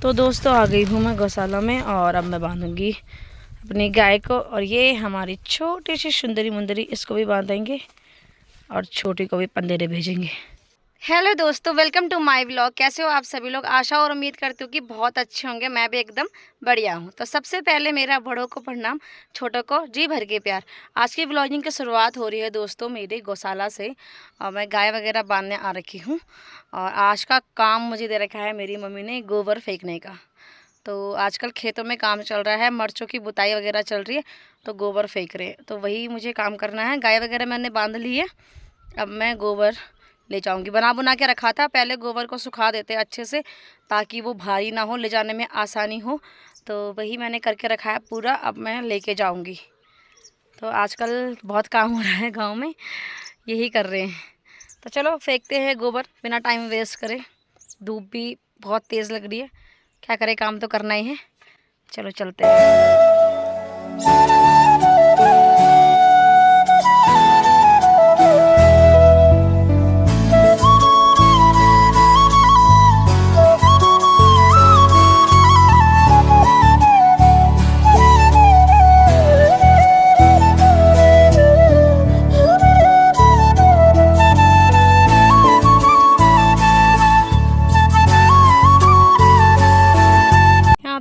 तो दोस्तों आ गई हूँ मैं गौशाला में और अब मैं बांधूंगी अपनी गाय को। और ये हमारी छोटी सी सुंदरी मुंदरी, इसको भी बांधेंगे और छोटी को भी पंदेरे भेजेंगे। हेलो दोस्तों, वेलकम टू माय व्लॉग। कैसे हो आप सभी लोग? आशा और उम्मीद करती हूँ कि बहुत अच्छे होंगे। मैं भी एकदम बढ़िया हूँ। तो सबसे पहले मेरा बड़ों को प्रणाम, छोटों को जी भर के प्यार। आज की व्लॉगिंग की शुरुआत हो रही है दोस्तों मेरी गौशाला से। और मैं गाय वगैरह बांधने आ रखी हूँ और आज का काम मुझे दे रखा है मेरी मम्मी ने, गोबर फेंकने का। तो आजकल खेतों में काम चल रहा है, मर्चों की बुताई वगैरह चल रही है, तो गोबर फेंक रहे हैं, तो वही मुझे काम करना है। गाय वगैरह मैंने बांध ली है, अब मैं गोबर ले जाऊंगी। बना के रखा था, पहले गोबर को सुखा देते अच्छे से ताकि वो भारी ना हो, ले जाने में आसानी हो। तो वही मैंने करके रखा है पूरा, अब मैं लेके जाऊंगी। तो आजकल बहुत काम हो रहा है गांव में, यही कर रहे हैं। तो चलो फेंकते हैं गोबर, बिना टाइम वेस्ट करे। धूप भी बहुत तेज़ लग रही है, क्या करें, काम तो करना ही है। चलो चलते हैं।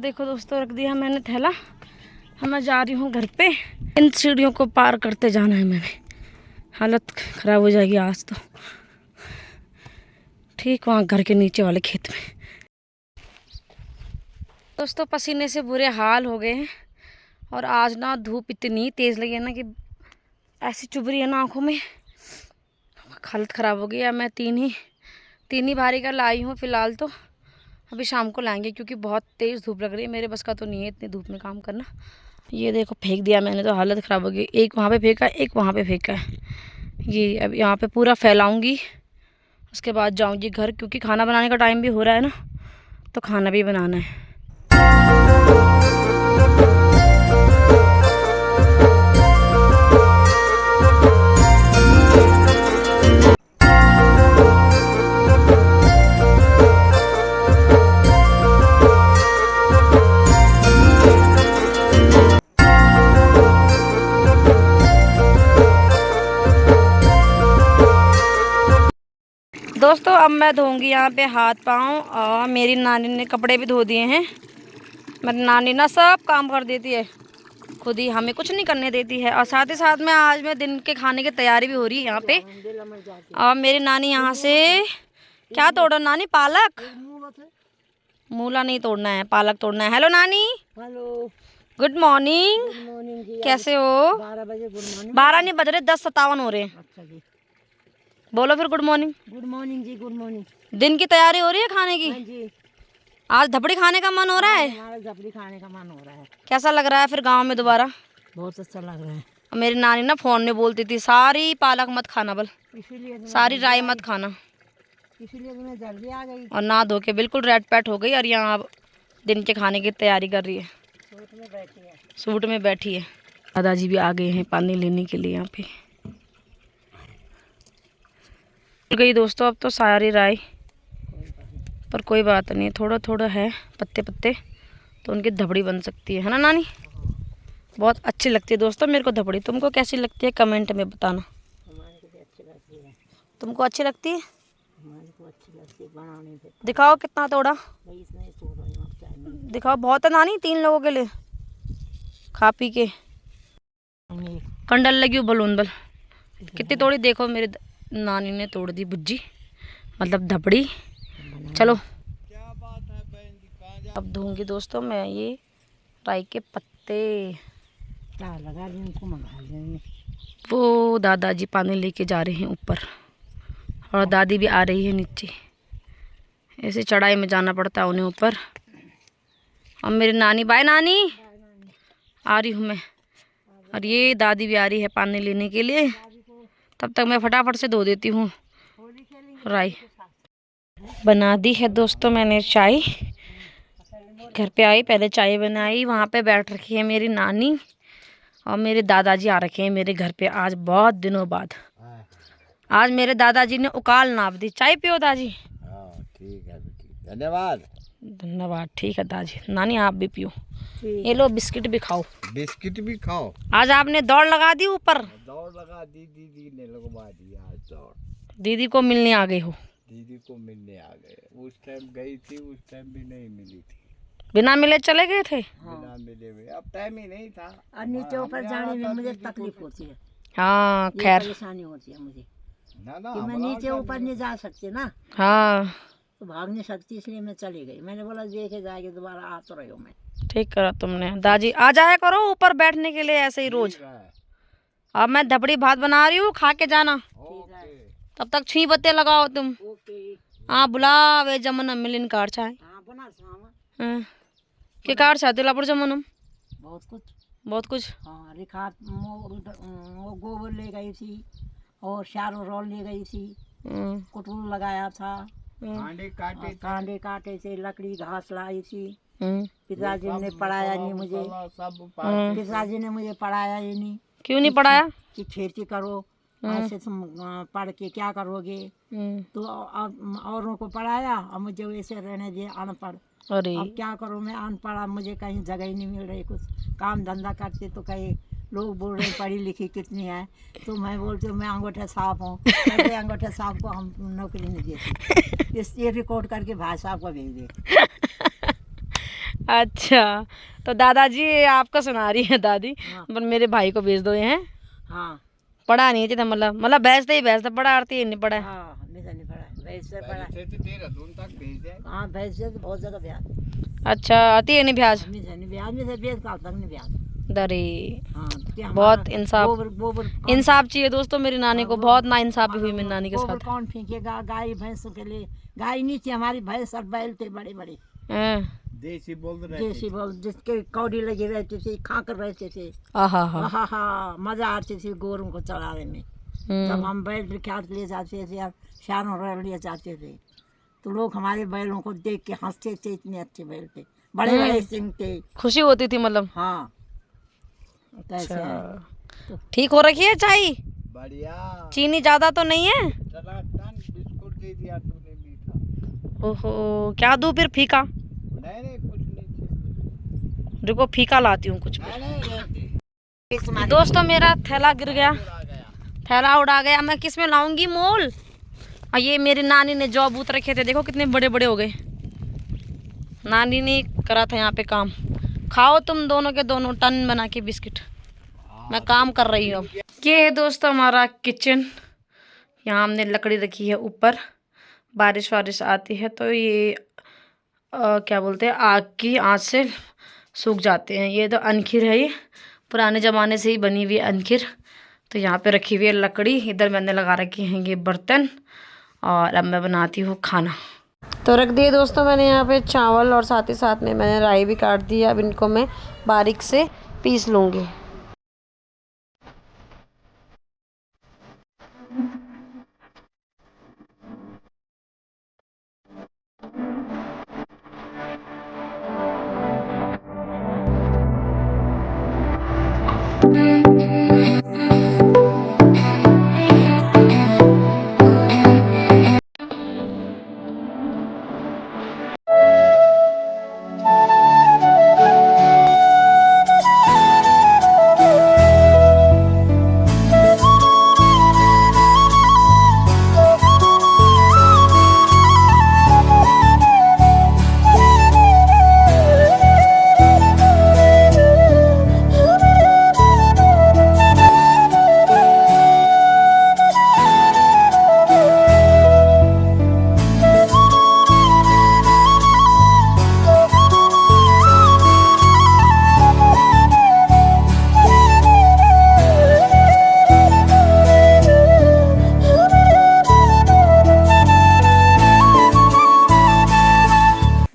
देखो दोस्तों, रख दिया मैंने थैला। अब मैं जा रही हूँ घर पे। इन सीढ़ियों को पार करते जाना है मैंने, हालत ख़राब हो जाएगी आज तो। ठीक वहाँ घर के नीचे वाले खेत में। दोस्तों पसीने से बुरे हाल हो गए हैं और आज ना धूप इतनी तेज़ लगी है ना कि ऐसी चुभ रही है ना आँखों में, हालत ख़राब हो गई है। मैं तीन ही भारी का लाई हूँ फ़िलहाल, तो अभी शाम को लाएंगे क्योंकि बहुत तेज़ धूप लग रही है। मेरे बस का तो नहीं है इतनी धूप में काम करना। ये देखो फेंक दिया मैंने, तो हालत ख़राब हो गई। एक वहाँ पे फेंका, एक वहाँ पे फेंका है। ये अब यहाँ पे पूरा फैलाऊंगी, उसके बाद जाऊंगी घर, क्योंकि खाना बनाने का टाइम भी हो रहा है ना, तो खाना भी बनाना है। दोस्तों अब मैं धोऊंगी यहाँ पे हाथ पाँव, और मेरी नानी ने कपड़े भी धो दिए हैं। मेरी नानी ना सब काम कर देती है खुद ही, हमें कुछ नहीं करने देती है। और साथ ही साथ में आज में दिन के खाने की तैयारी भी हो रही है यहाँ पे। और मेरी नानी यहाँ से क्या तोड़ो नानी? पालक? मूला नहीं तोड़ना है, पालक तोड़ना है। हेलो नानी। Hello, good morning. जी। कैसे हो? 12 बजे गुड मॉर्निंग। 12 नहीं बज रहे, 10:57 हो रहे हैं। अच्छा जी, बोलो फिर गुड मॉर्निंग। गुड मॉर्निंग जी, गुड मॉर्निंग। दिन की तैयारी हो रही है खाने की? हाँ जी, आज धपड़ी खाने का मन हो रहा है। हमारा झपड़ी खाने का मन हो रहा है। कैसा लग रहा है फिर गांव में दोबारा? बहुत अच्छा लग रहा है। और मेरी नानी ना फोन में बोलती थी सारी पालक मत खाना, बल इसीलिए सारी राई मत खाना। इसीलिए मैं जल्दी आ गई। और ना धो के बिल्कुल रेड पैट हो गई, और यहाँ अब दिन के खाने की तैयारी कर रही है। सूट में बैठी है। सूट में बैठी है। दादाजी भी आ गए हैं पानी लेने के लिए यहाँ पे। गई दोस्तों अब तो सारी राई, पर कोई बात नहीं, थोड़ा थोड़ा है पत्ते पत्ते, तो उनकी धबड़ी बन सकती है ना नानी? बहुत अच्छी लगती है दोस्तों मेरे को धबड़ी। तुमको कैसी लगती है कमेंट में बताना। हमारे को भी अच्छी लगती है। तुमको अच्छी लगती है? हमारे को अच्छी लगती है बनाने से। दिखाओ कितना तोड़ा, भाई इसने तोड़ रही हूँ चाहिए। दिखाओ। बहुत है नानी, 3 लोगों के लिए खा पी के। कंडल लगी बलून बल। कितनी तोड़ी देखो, मेरी नानी ने तोड़ दी बुज्जी, मतलब धपड़ी। चलो अब धोऊंगी दोस्तों मैं ये राई के पत्ते। लगा दी उनको, मंगा लेंगे। वो दादाजी पानी लेके जा रहे हैं ऊपर, और दादी भी आ रही है नीचे। ऐसे चढ़ाई में जाना पड़ता है उन्हें ऊपर। और मेरी नानी, बाय नानी, आ रही हूँ मैं। और ये दादी भी आ रही है पानी लेने के लिए। तब तक मैं फटाफट से धो देती हूँ राई। बना दी है दोस्तों मैंने चाय। घर पे आई, पहले चाय बनाई, वहाँ पे बैठ रखी है मेरी नानी। और मेरे दादाजी आ रखे हैं मेरे घर पे आज बहुत दिनों बाद। आज मेरे दादाजी ने उकाल नाप दी। चाय पियो दादी। हाँ ठीक है, धन्यवाद। धन्यवाद। ठीक है दादी। नानी आप भी पियो। ठीक ये लो बिस्किट भी खाओ। बिस्किट भी खाओ। आज आपने दौड़ लगा दी ऊपर। दौड़ लगा दी, दीदी ने लगवा दी आज दौड़। दीदी को मिलने आ गए हो। दीदी को मिलने आ गए। उस टाइम गई थी, उस टाइम भी नहीं मिली थी। बिना मिले चले गए थे। बिना मिले हुए अब टाइम ही नहीं था। और नीचे ऊपर जाने में मुझे तकलीफ होती है, हाँ ये खैर। परेशानी होती है मुझे ना ना कि मैं नीचे ऊपर नहीं जा सकती ना, हाँ तो भाग नहीं सकती, इसलिए मैं चली गई। मैंने बोला देखे जाएगी, दोबारा आ तो रही हूँ मैं। ठीक करा तुमने। दादी आ जाया करो ऊपर बैठने के लिए ऐसे ही रोज। अब मैं धपड़ी भात बना रही हूँ, खा के जाना। ओके। तब तक छी बत्ते लगाओ तुम। ओके। हाँ बुला वे जमन मिलिन कार चाहे। हाँ बना सामा हाँ। के कार चाहते लापुर जमनम बहुत कुछ। बहुत कुछ। हाँ रेखा वो गोबर ले गई थी और शारो रोल ले गई थी, हम्म, कुटुल लगाया था, कांडे काटे और कांडे काटे थे, लकड़ी घास लाई थी। हम्म। पिताजी ने पढ़ाया नहीं मुझे, सब पिताजी ने मुझे पढ़ाया ही नहीं क्यों नहीं पढ़ाया? कि खेती करो, ऐसे तुम पढ़ के क्या करोगे। हम्म, तो अब औरों को पढ़ाया और मुझे वैसे रहने दिए अनपढ़। अरे अब क्या करूँ मैं अनपढ़, अब मुझे कहीं जगह ही नहीं मिल रही, कुछ काम धंधा करते तो कहीं लोग बोल रहे पढ़ी लिखी कितनी है, तो मैं बोलती हूँ मैं अंगूठा साफ हूँ। कहते अंगूठा साफ को हम नौकरी नहीं देते, ये रिकॉर्ड करके भाई साहब को भेज दे। अच्छा तो दादाजी आपका सुना रही है दादी। हाँ। पर मेरे भाई को भेज दो ये हैं। हाँ पढ़ा नहीं था मतलब भेजते ही भेजते, पढ़ा आरती नहीं पढ़ा। हाँ नहीं पढ़ा, भैंस पढ़ा। देहरादून तक भेज दे। हाँ भैंस से तो बहुत जगह ब्याज, अच्छा आती है नहीं ब्याज। ब्याज में से ब्याज का तक नहीं ब्याज। दरे हाँ तो हमारा बहुत इंसाफ गोबर गोबर इंसाफ चाहिए दोस्तों मेरी नानी को। बहुत ना इंसाफी हुई मेरी नानी के गोबर साथ। कौन फेंकेगा, गाय भैंसों के लिए। गाय नहीं थी हमारी, भैंस और बैल थे बड़े बड़े, हैं। देसी बोल रहे जैसी बोल जिसके कौड़ी लगे रहते थे, खाकर रहते थे। आहा हा। हाँ हाँ मजा आती थी गोरों को चलाने में। जब हम बैल प्रख्यात ले जाते थे और शारों रोल ले जाते थे, तो लोग हमारे बैलों को देख के हंसते थे, इतने अच्छे बैल थे, बड़े बड़े सिंह थे। खुशी होती थी मतलब। हाँ कैसे है? अच्छा ठीक हो रखी है चाय? बढ़िया। चीनी ज्यादा तो नहीं है? चला बिस्कुट दे दिया तूने मीठा। ओहो क्या दूं फिर? फीका? नहीं कुछ नहीं। रुको फीका लाती हूँ कुछ। नहीं दोस्तों मेरा थैला गिर गया, थैला उड़ा गया। मैं किस में लाऊंगी मोल? और ये मेरी नानी ने जौ बूत रखे थे, देखो कितने बड़े बड़े हो गए। नानी ने करा था यहाँ पे काम। खाओ तुम दोनों के दोनों टन बना के बिस्किट। मैं काम कर रही हूँ। ये है दोस्तों हमारा किचन। यहाँ हमने लकड़ी रखी है ऊपर, बारिश वारिश आती है तो ये क्या बोलते हैं आग की आँच से सूख जाते हैं। ये तो अनखीर है, ये पुराने ज़माने से ही बनी हुई अनखीर। तो यहाँ पे रखी हुई है लकड़ी, इधर मैंने लगा रखे हैं ये बर्तन, और अब मैं बनाती हूँ खाना। तो रख दिए दोस्तों मैंने यहाँ पे चावल, और साथ ही साथ में मैंने राई भी काट दी है। अब इनको मैं बारीक से पीस लूँगी।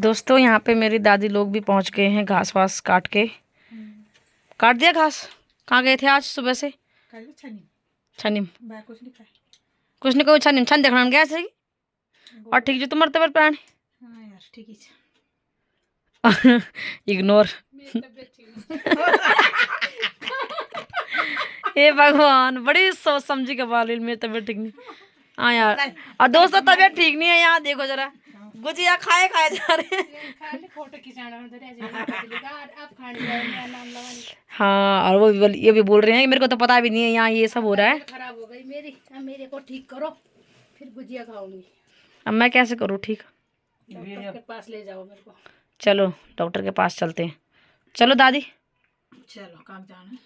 दोस्तों यहाँ पे मेरी दादी लोग भी पहुँच गए हैं घास वास काट के। काट दिया घास? कहाँ गए थे आज सुबह से? छनिम कुछ नहीं, कोई छनिम छन देखना गया सही। और ठीक जो तुम्हारे तबियत प्राण इग्नोर। हे भगवान बड़ी सोच समझी के बाल मेरी तबियत ठीक नहीं। हाँ यार, और दोस्तों तबियत ठीक नहीं है यहाँ देखो जरा, गुजिया खाए खाए जा रहे हैं। हाँ, और वो भी ये भी बोल रहे हैं कि मेरे को तो पता भी नहीं है यहाँ ये सब हो रहा है। खराब हो गई मेरी, अब मेरे को ठीक करो, फिर गुजिया खाऊंगी। अब मैं कैसे करूँ ठीक? डॉक्टर के पास ले जाओ मेरे को। चलो डॉक्टर के पास चलते हैं। चलो दादी। चलो कब जाना?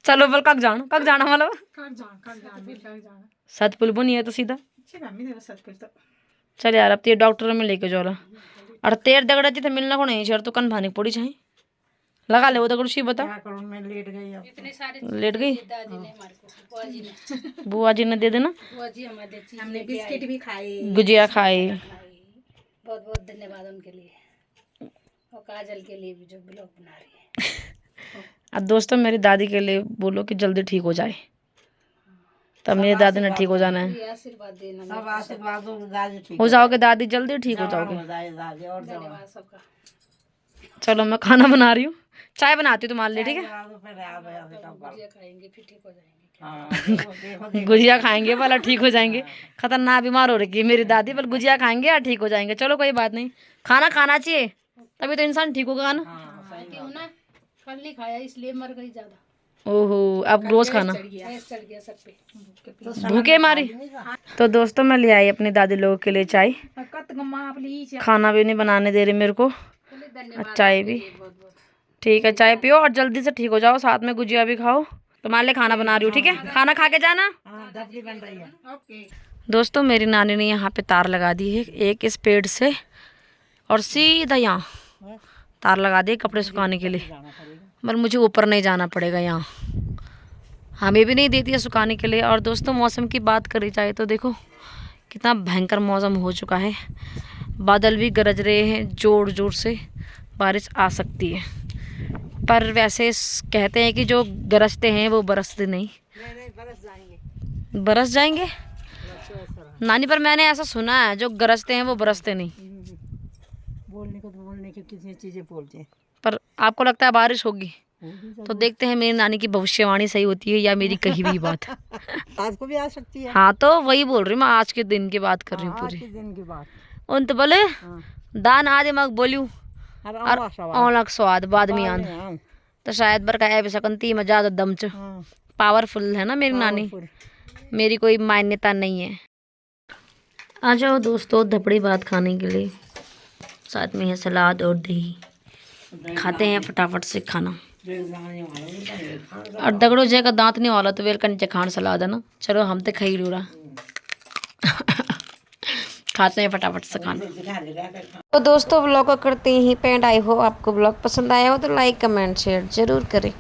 चलो बोल कब जाना मतलब कब जाना? सतपुल नहीं है तो सीधा सच तो चल यार अब तो ये डॉक्टर में लेके जाओ ला। और तेर दगड़ा जी तो मिलना को नहीं शर तो कन भाने पड़ी चाहिए लगा ले वो दगड़ शी बता। क्या करूं मैं लेट गई अब। इतने सारे लेट गई दादी ने हमारे को, बुआ जी ने, बुआ जी ने दे देना। बुआ जी हमारे चीज हमने बिस्किट भी खाए, गुजिया खाए। बहुत बहुत धन्यवाद उनके लिए, और काजल के लिए भी जो ब्लॉग बना रही है। अब दोस्तों मेरी दादी के लिए बोलो कि जल्दी ठीक हो जाए, तब मेरी दादी ने ठीक हो जाना है। ये आशीर्वाद देना, सब आशीर्वाद दो दादी ठीक हो जाओगे दादी जल्दी ठीक हो जाओगे। हो जाए दादी और जवान धन्यवाद सबका। चलो मैं खाना बना रही हूँ, चाय बनाती हूँ तुम्हारे लिए ठीक है। बना दो फिर याद आया कब कर। गुजिया खाएंगे फिर ठीक हो जाएंगे। हाँ देखो देखो गुजिया खाएंगे भला ठीक हो जाएंगे। खतरनाक बीमार हो रही है मेरी दादी, पर गुजिया खाएंगे या ठीक हो जाएंगे। चलो कोई बात नहीं, खाना खाना चाहिए तभी तो इंसान ठीक होगा ना। क्यों ना, कल नहीं खाया इसलिए मर गई ज्यादा, ओहो अब रोज खाना गैस चढ़ गया सब पे। भूखे मारी। तो दोस्तों मैं ले आई अपनी दादी लोगों के लिए चाय, खाना भी नहीं बनाने दे रही मेरे को, और चाय भी। ठीक है चाय पियो और जल्दी से ठीक हो जाओ, साथ में गुजिया भी खाओ। तुम्हारे लिए खाना बना रही हूँ ठीक है, खाना खा के जाना। हाँ दबली बन रही है। ओके। दोस्तों मेरी नानी ने यहाँ पे तार लगा दी है, एक इस पेड़ से और सीधा यहाँ तार लगा दी कपड़े सुखाने के लिए, पर मुझे ऊपर नहीं जाना पड़ेगा, यहाँ हमें भी नहीं देती है सुखाने के लिए। और दोस्तों मौसम की बात करी जाए तो देखो कितना भयंकर मौसम हो चुका है, बादल भी गरज रहे हैं, जोर जोर से बारिश आ सकती है। पर वैसे कहते हैं कि जो गरजते हैं वो बरसते नहीं। नहीं बरस जाएंगे। बरस जाएंगे नानी, पर मैंने ऐसा सुना है जो गरजते हैं वो बरसते नहीं। बोलने को तो बोलने की कितनी चीजें बोलते हैं। पर आपको लगता है बारिश होगी? होगी तो देखते हैं मेरी नानी की भविष्यवाणी सही होती है या मेरी कही हुई बात। आज को भी आ सकती है। हाँ तो वही बोल रही हूँ मैं, आज के दिन की बात कर रही हूँ आज पूरी। के दिन की बात। उन तो बोले हाँ। दान आदि मग बोलूँ और और आवा सवाल। औलक स्वाद बाद में आन, हाँ, तो शायद बर का ऐब सकंती में ज़्यादा दम च हाँ, पावरफुल है ना मेरी नानी, पावरफुल। मेरी कोई मान्यता नहीं है। आ जाओ दोस्तों धपड़ी भात खाने के लिए, साथ में है सलाद और दही, खाते हैं फटाफट से खाना। और दगड़ो जय का दांत नहीं वाला तो वेल का नीचे खान सलाद है ना। चलो हम तो खाई रू रहा खाते हैं फटाफट से खाना। तो दोस्तों ब्लॉग को करते ही पेंट। आई हो आपको ब्लॉग पसंद आया हो तो लाइक कमेंट शेयर जरूर करें।